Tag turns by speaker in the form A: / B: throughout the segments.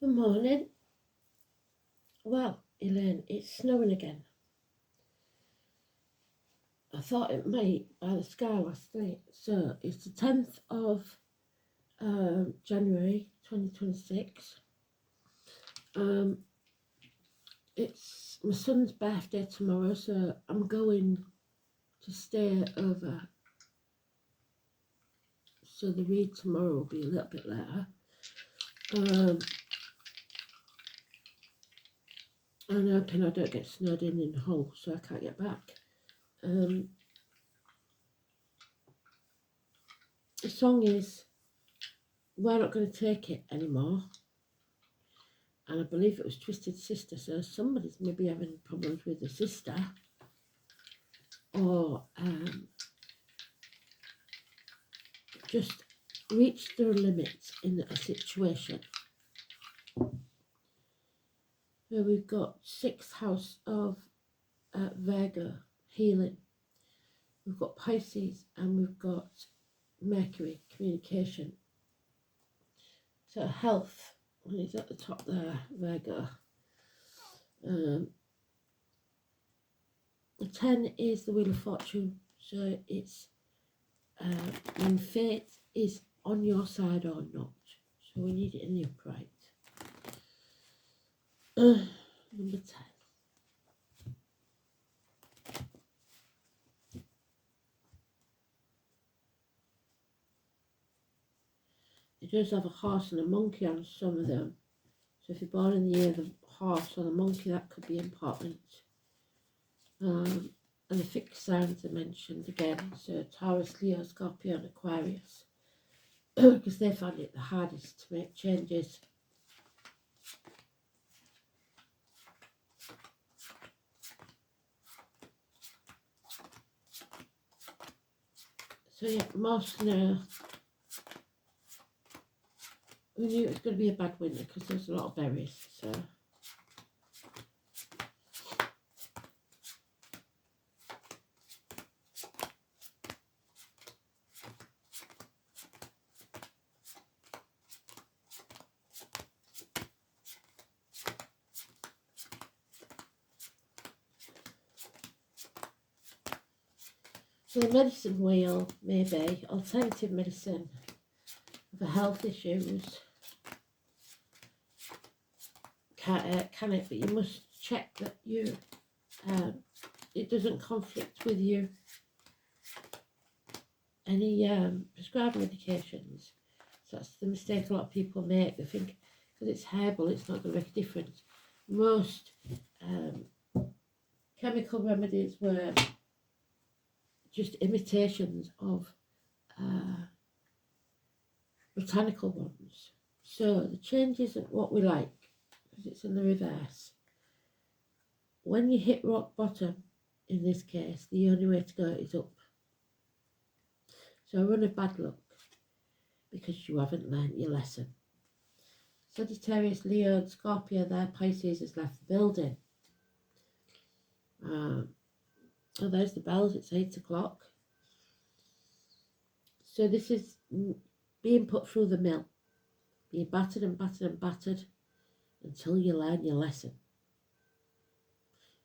A: Good morning. Well, Elaine, it's snowing again. I thought it might by the sky last night. So it's the 10th of January 2026. It's my son's birthday tomorrow, so I'm going to stay over. So the read tomorrow will be a little bit later. I'm hoping I don't get snowed in Hull, so I can't get back. The song is We're Not Going to Take It Anymore, and I believe it was Twisted Sister, so somebody's maybe having problems with the sister, or just reached their limits in a situation. Where we've got 6th house of Virgo, healing. We've got Pisces, and we've got Mercury, communication. So health, when it's at the top there, Virgo. The 10 is the Wheel of Fortune, so it's when fate is on your side or not. So we need it in the upright. Number 10. It does have a horse and a monkey on some of them. So if you're born in the year of the horse or the monkey, that could be important. And the fixed signs are mentioned again. So Taurus, Leo, Scorpio and Aquarius. Because they find it the hardest to make changes. So yeah, most know. We knew it was going to be a bad winter because there's a lot of berries. So the medicine wheel, maybe, alternative medicine for health issues. Can it, but you must check that you it doesn't conflict with you any prescribed medications. So that's the mistake a lot of people make. They think because it's herbal it's not going to make a difference. Most chemical remedies were just imitations of botanical ones. So the change isn't what we like because it's in the reverse. When you hit rock bottom, in this case, the only way to go is up. So a run of bad luck because you haven't learnt your lesson. Sagittarius, Leo, and Scorpio there, Pisces has left the building. Oh, there's the bells, it's 8 o'clock. So this is being put through the mill, being battered and battered and battered until you learn your lesson.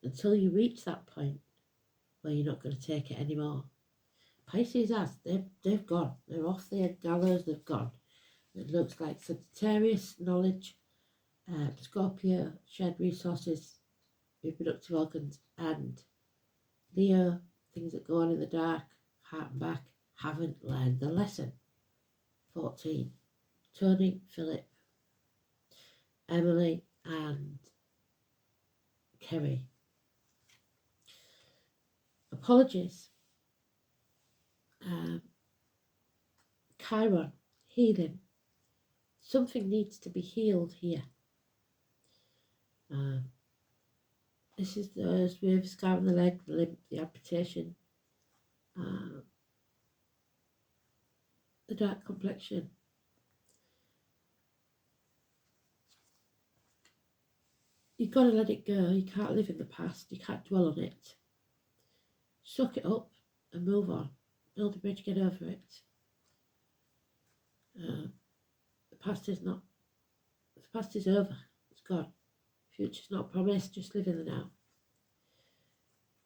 A: Until you reach that point where you're not going to take it anymore. Pisces has, they've gone. They're off their gallows, they've gone. It looks like Sagittarius, knowledge, Scorpio, shared resources, reproductive organs, and Leo, things that go on in the dark, heart and back, haven't learned the lesson. 14. Tony, Philip, Emily, and Kerry. Apologies. Chiron, healing. Something needs to be healed here. This is those with scar on the leg, the limp, the amputation, the dark complexion. You've got to let it go. You can't live in the past. You can't dwell on it. Suck it up and move on. Build a bridge, get over it. The past is not The past is over. It's gone. Future's not promised. Just live in the now.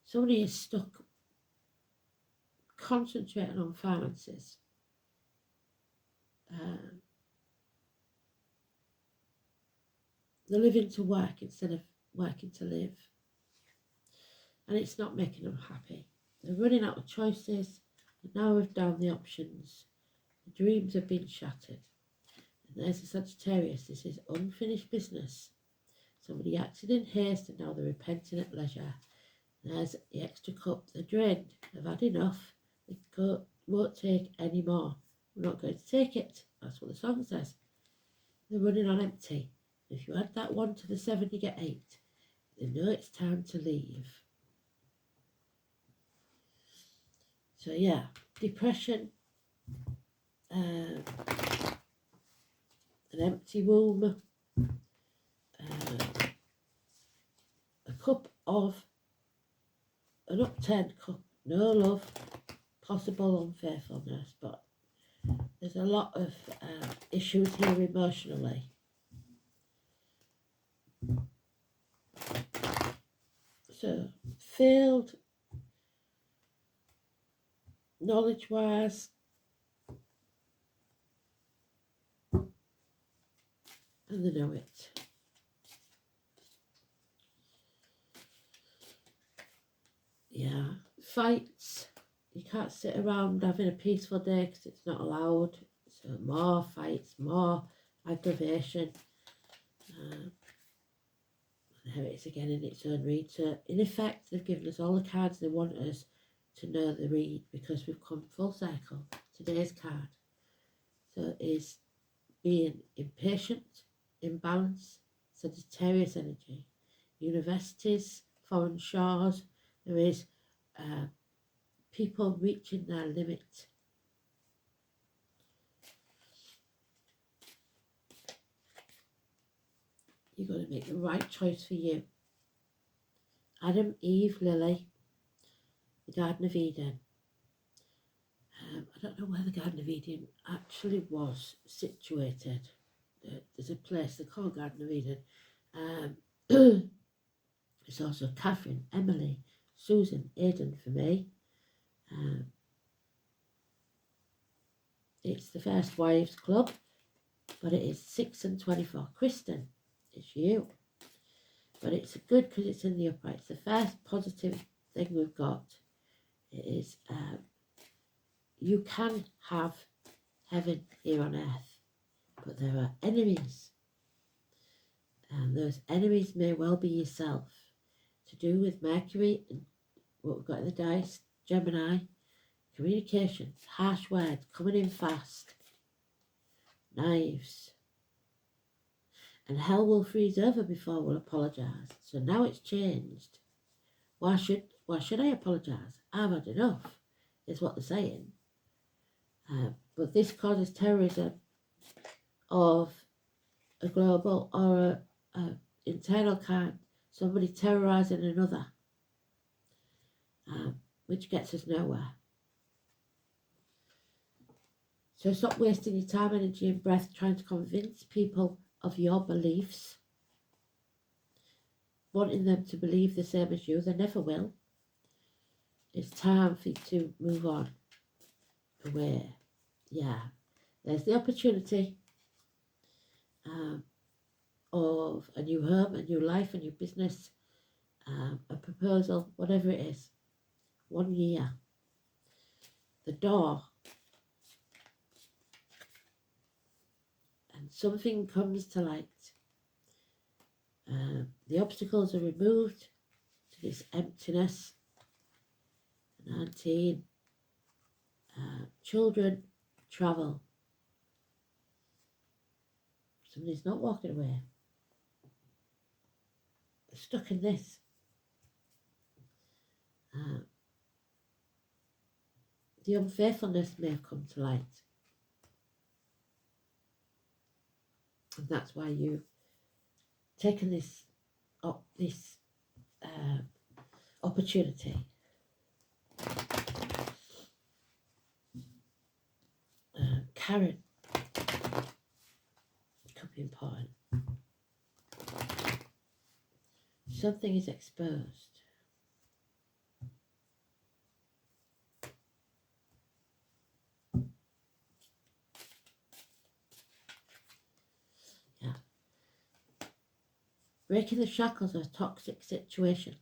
A: Somebody is stuck concentrating on finances. They're living to work instead of working to live. And it's not making them happy. They're running out of choices. And now we've down the options. The dreams have been shattered. And there's the Sagittarius. This is unfinished business. Somebody acted in haste and now they're repenting at leisure. There's the extra cup. They're drained. They've had enough. They won't take any more. We're not going to take it. That's what the song says. They're running on empty. If you add that 1 to the 7, you get 8. They know it's time to leave. So yeah, depression, an empty womb, a cup of an upturned cup, no love, possible unfaithfulness, but there's a lot of issues here emotionally. So, failed knowledge-wise, and they know it. Yeah, fights. You can't sit around having a peaceful day because it's not allowed. So more fights, more aggravation. There it is again in its own read. So in effect, they've given us all the cards they want us to know the read because we've come full circle. Today's card. So it is being impatient, imbalance, Sagittarius energy, universities, foreign shores. There is people reaching their limit. You've got to make the right choice for you. Adam, Eve, Lily, the Garden of Eden. I don't know where the Garden of Eden actually was situated. There's a place they call Garden of Eden. It's also Catherine, Emily, Susan, Aidan for me. It's the First Wives Club, but it is 6 and 24. Kristen, it's you. But it's good because it's in the upright. It's the first positive thing we've got. It is you can have heaven here on earth, but there are enemies. And those enemies may well be yourself. To do with Mercury and what we've got in the dice, Gemini, communications, harsh words, coming in fast, knives. And hell will freeze over before we'll apologise. So now it's changed. Why should I apologise? I've had enough, is what they're saying. But this causes terrorism of a global or a internal kind, somebody terrorising another, which gets us nowhere. So stop wasting your time, energy and breath trying to convince people of your beliefs, wanting them to believe the same as you. They never will. It's time for you to move on, away. Yeah, there's the opportunity of a new home, a new life, a new business, a proposal, whatever it is. 1 year. The door. And something comes to light. The obstacles are removed to this emptiness. 19. Children travel. Somebody's not walking away. They're stuck in this. The unfaithfulness may have come to light. And that's why you've taken this opportunity. Karen, could be important. Something is exposed. Yeah. Breaking the shackles of a toxic situation.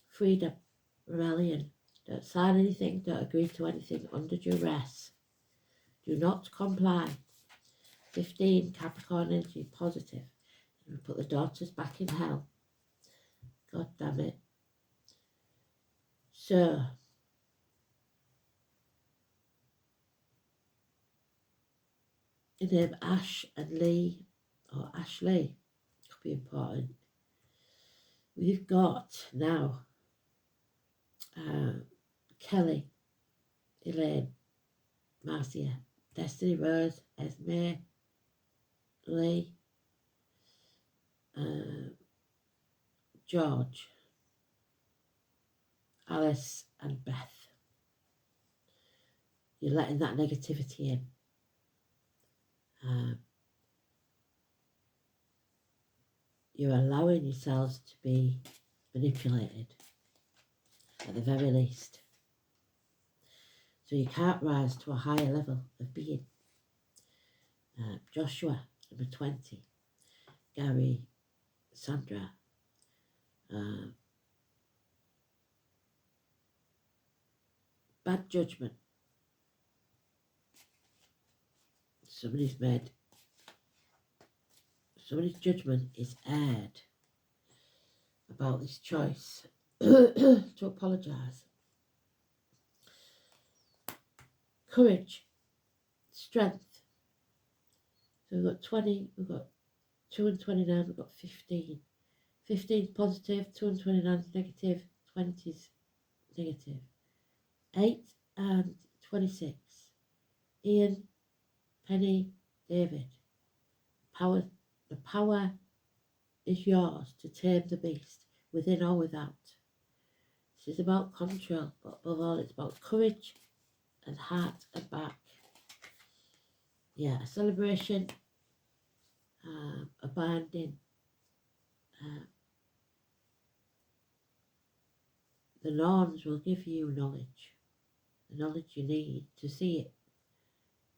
A: Freedom. Rebellion. Don't sign anything, don't agree to anything under duress. Do not comply. 15, Capricorn energy, positive. And put the daughters back in hell. God damn it. So, the name Ash and Lee, or Ashley, could be important. We've got now Kelly, Elaine, Marcia, Destiny Rose, Esme, Lee, George, Alice and Beth. You're letting that negativity in. You're allowing yourselves to be manipulated, at the very least. So you can't rise to a higher level of being. Joshua, number 20. Gary, Sandra. Bad judgment. Somebody's judgment is aired about this choice to apologise. Courage, strength. So we've got 20, we've got 2 and 29, we've got 15. 15 is positive, 2 and 29 is negative, 20 is negative. 8 and 26. Ian, Penny, David. The power is yours to tame the beast, within or without. This is about control, but above all, it's about courage and heart and back. Yeah, a celebration, a binding. The norms will give you knowledge, the knowledge you need to see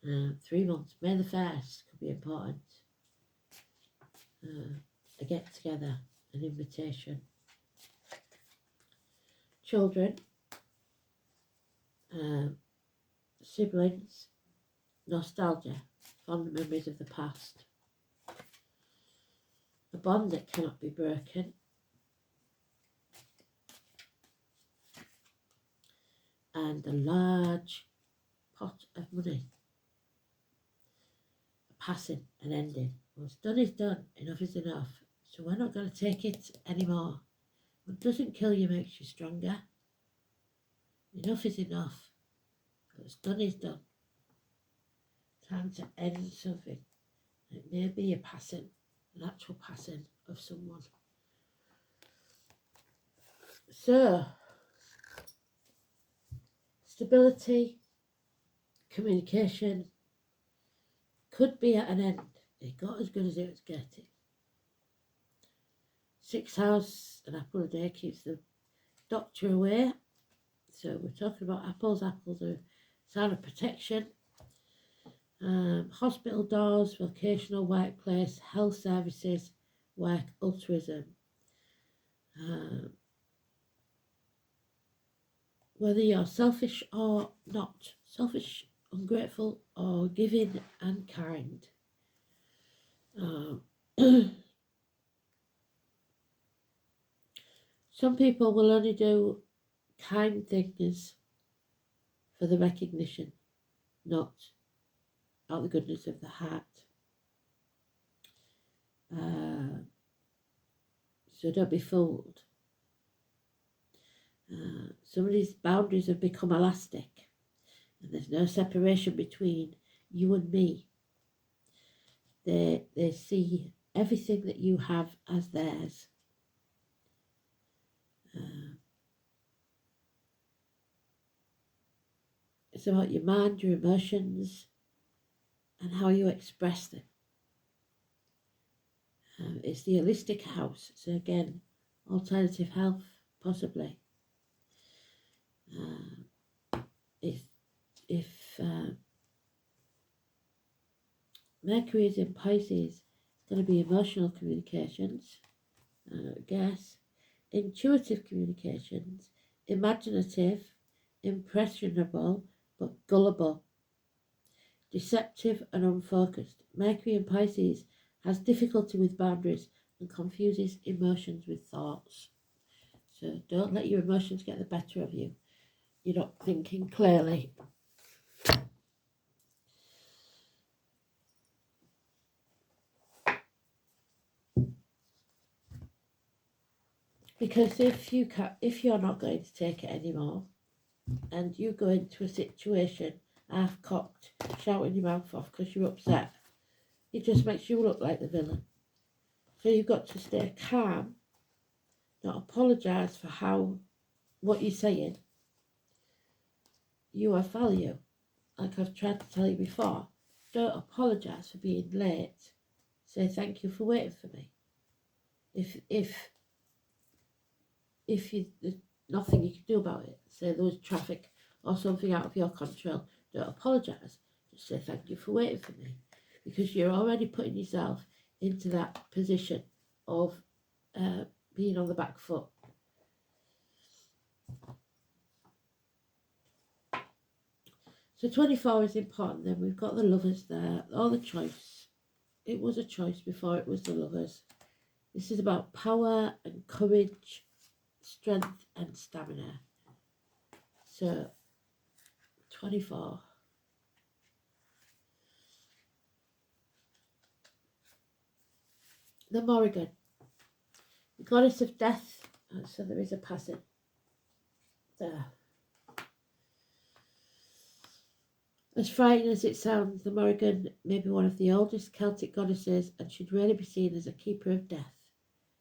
A: it. 3 months, May the 1st could be important. A get together, an invitation. Children, siblings, nostalgia, fond memories of the past. A bond that cannot be broken. And a large pot of money. A passing, an ending. What's done is done, enough is enough. So we're not going to take it anymore. What doesn't kill you makes you stronger. Enough is enough. What's done is done. Time to end something. It may be a passing, an actual passing of someone. So, stability, communication could be at an end. It got as good as it was getting. 6th house, an apple a day keeps the doctor away. So we're talking about apples. Apples are a sign of protection. Hospital doors, vocational workplace, health services, work, altruism. Whether you're selfish or not, selfish, ungrateful, or giving and kind. Some people will only do kind things for the recognition, not out the goodness of the heart. So don't be fooled. Some of these boundaries have become elastic, and there's no separation between you and me. They see everything that you have as theirs. It's about your mind, your emotions, and how you express them. It's the holistic house. So again, alternative health, possibly. If Mercury is in Pisces, it's going to be emotional communications, I guess, intuitive communications, imaginative, impressionable, but gullible, deceptive and unfocused. Mercury in Pisces has difficulty with boundaries and confuses emotions with thoughts. So don't let your emotions get the better of you. You're not thinking clearly. Because if you're not going to take it anymore, and you go into a situation half cocked, shouting your mouth off because you're upset, it just makes you look like the villain. So you've got to stay calm, not apologise for what you're saying. You have value. Like I've tried to tell you before, don't apologise for being late. Say thank you for waiting for me. If there's nothing you can do about it, say there was traffic or something out of your control, don't apologise. Just say thank you for waiting for me, because you're already putting yourself into that position of being on the back foot. So 24 is important. Then we've got the Lovers there, or the choice. It was a choice before it was the Lovers. This is about power and courage, strength and stamina. So 24. The Morrigan, the goddess of death. So there is a passage there. As frightening as it sounds, the Morrigan may be one of the oldest Celtic goddesses and should really be seen as a keeper of death.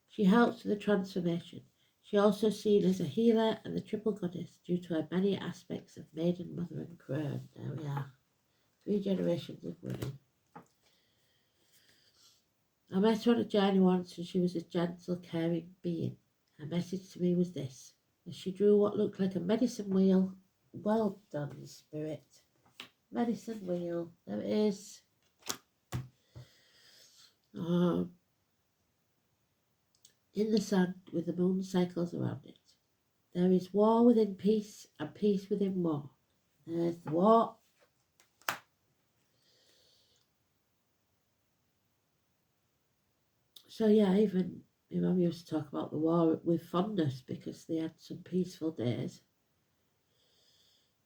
A: She helps with the transformation. She also seen as a healer and the triple goddess due to her many aspects of maiden, mother and crone. There we are. 3 generations of women. I met her on a journey once and she was a gentle, caring being. Her message to me was this, as she drew what looked like a medicine wheel. Well done, spirit. Medicine wheel. There it is. In the sun with the moon cycles around it. There is war within peace and peace within war. There's the war. So yeah, even my mum used to talk about the war with fondness because they had some peaceful days.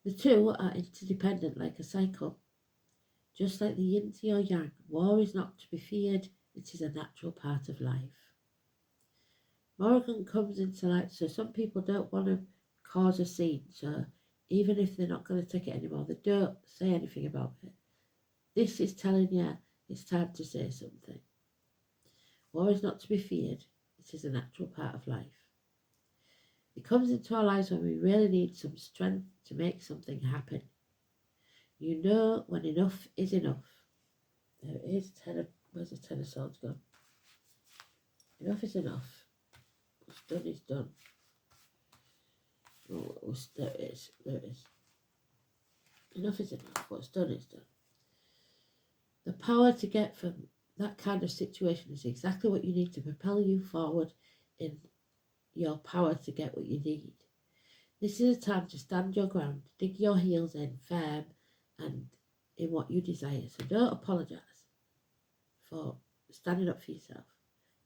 A: The two are interdependent like a cycle. Just like the yin to your yang, war is not to be feared, it is a natural part of life. Morrigan comes into light, so some people don't want to cause a scene, so even if they're not going to take it anymore, they don't say anything about it. This is telling you it's time to say something. War is not to be feared, it is a natural part of life. It comes into our lives when we really need some strength to make something happen. You know when enough is enough. There it is, where's the Ten of Swords gone? Enough is enough. What's done is done. Oh, there it is, there it is. Enough is enough, what's done is done. The power to get from that kind of situation is exactly what you need to propel you forward in your power to get what you need. This is a time to stand your ground, dig your heels in firm and in what you desire. So don't apologise for standing up for yourself.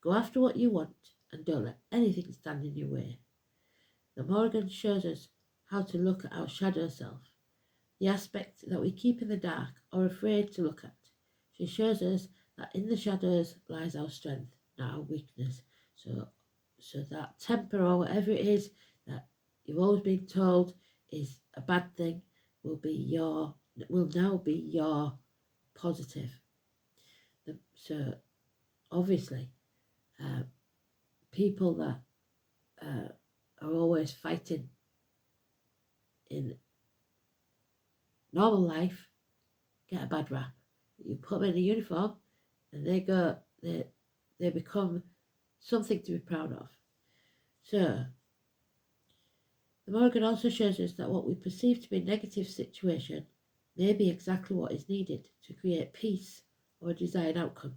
A: Go after what you want and don't let anything stand in your way. The Morrigan shows us how to look at our shadow self, the aspect that we keep in the dark or afraid to look at. She shows us that in the shadows lies our strength, not our weakness. So that temper or whatever it is that you've always been told is a bad thing will now be your positive. So obviously, people that are always fighting in normal life get a bad rap. You put them in a uniform and they they become something to be proud of. So, the Morrigan also shows us that what we perceive to be a negative situation may be exactly what is needed to create peace or a desired outcome.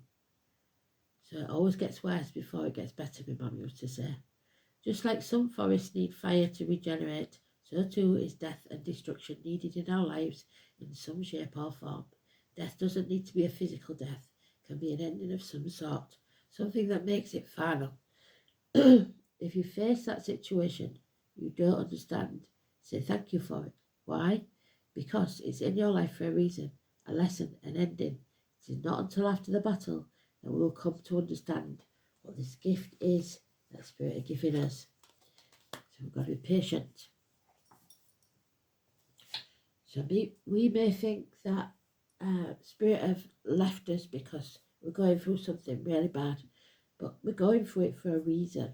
A: So it always gets worse before it gets better, my mum used to say. Just like some forests need fire to regenerate, so too is death and destruction needed in our lives in some shape or form. Death doesn't need to be a physical death, it can be an ending of some sort, something that makes it final. If you face that situation you don't understand, say thank you for it. Why? Because it's in your life for a reason, a lesson, an ending. It is not until after the battle that we will come to understand what this gift is that Spirit are giving us. So we've got to be patient. So we may think that Spirit have left us because we're going through something really bad, but we're going through it for a reason.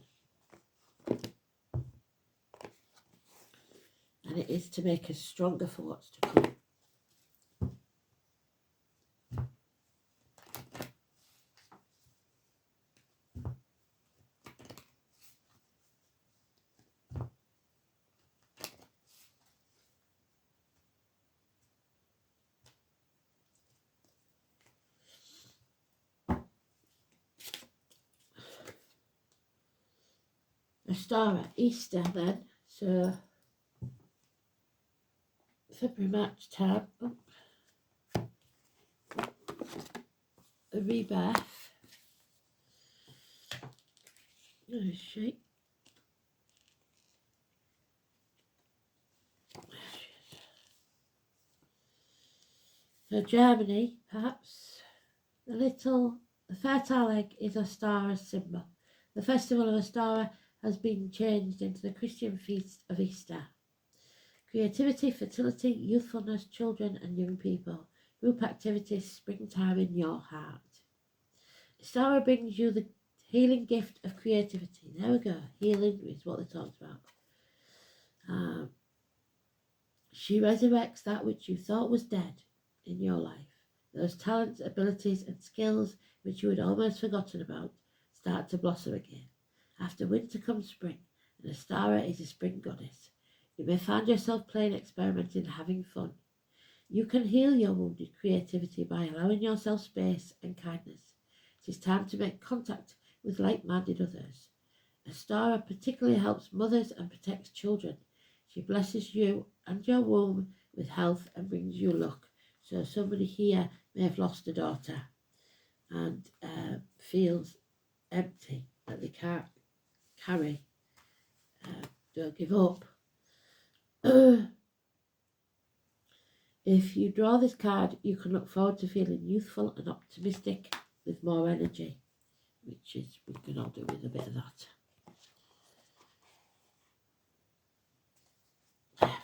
A: And it is to make us stronger for what's to come. A star at Easter then, so February, March time, a rebirth. Oh shit. So Germany, perhaps, the fertile egg is Ostara's symbol. The festival of Ostara has been changed into the Christian feast of Easter. Creativity, fertility, youthfulness, children and young people. Group activities, springtime in your heart. Ostara brings you the healing gift of creativity. There we go. Healing is what they talked about. She resurrects that which you thought was dead in your life. Those talents, abilities and skills which you had almost forgotten about start to blossom again. After winter comes spring, and Ostara is a spring goddess. You may find yourself playing, experimenting, having fun. You can heal your wounded creativity by allowing yourself space and kindness. It is time to make contact with like-minded others. Ostara particularly helps mothers and protects children. She blesses you and your womb with health and brings you luck. So somebody here may have lost a daughter and feels empty, that they can't carry. Don't give up. If you draw this card, you can look forward to feeling youthful and optimistic with more energy, which is, we can all do with a bit of that. There we go.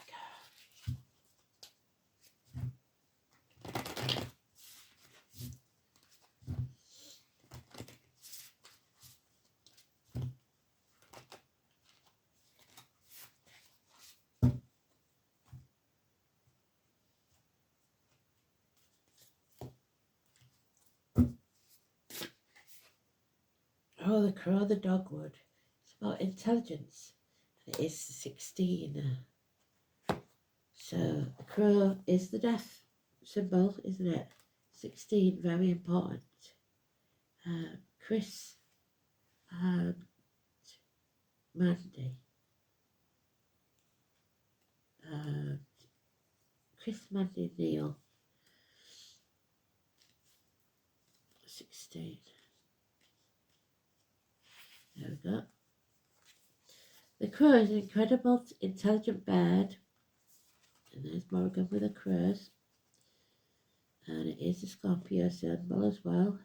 A: Oh, the crow, the dogwood. It's about intelligence. And it is 16. So the crow is the death symbol, isn't it? 16, very important. Chris and Mandy. Chris, Mandy, Neil. 16. There we go. The crow is an incredible, intelligent bird. And there's Morrigan with the crows. And it is a Scorpio symbol as well.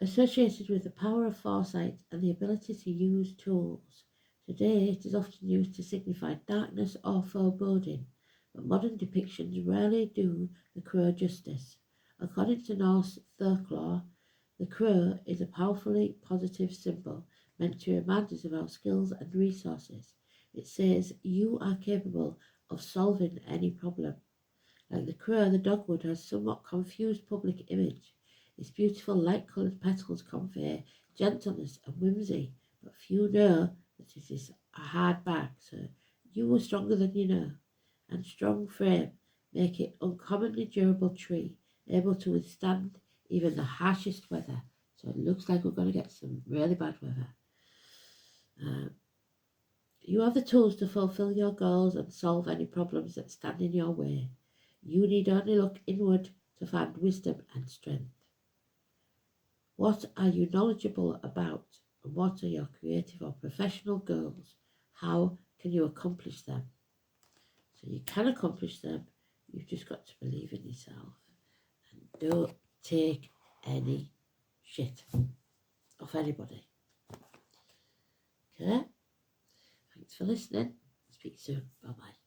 A: Associated with the power of foresight and the ability to use tools. Today it is often used to signify darkness or foreboding, but modern depictions rarely do the crow justice. According to Norse folklore, the crow is a powerfully positive symbol meant to remind us of our skills and resources. It says you are capable of solving any problem. Like the crow, the dogwood has somewhat confused public image. Its beautiful light-coloured petals convey gentleness and whimsy, but few know that it is a hard bark, so you are stronger than you know, and strong frame make it uncommonly durable tree, able to withstand even the harshest weather. So it looks like we're going to get some really bad weather. You have the tools to fulfill your goals and solve any problems that stand in your way. You need only look inward to find wisdom and strength. What are you knowledgeable about, and what are your creative or professional goals? How can you accomplish them? So you can accomplish them, you've just got to believe in yourself. And don't take any shit off anybody. Okay? Thanks for listening. Speak soon. Bye-bye.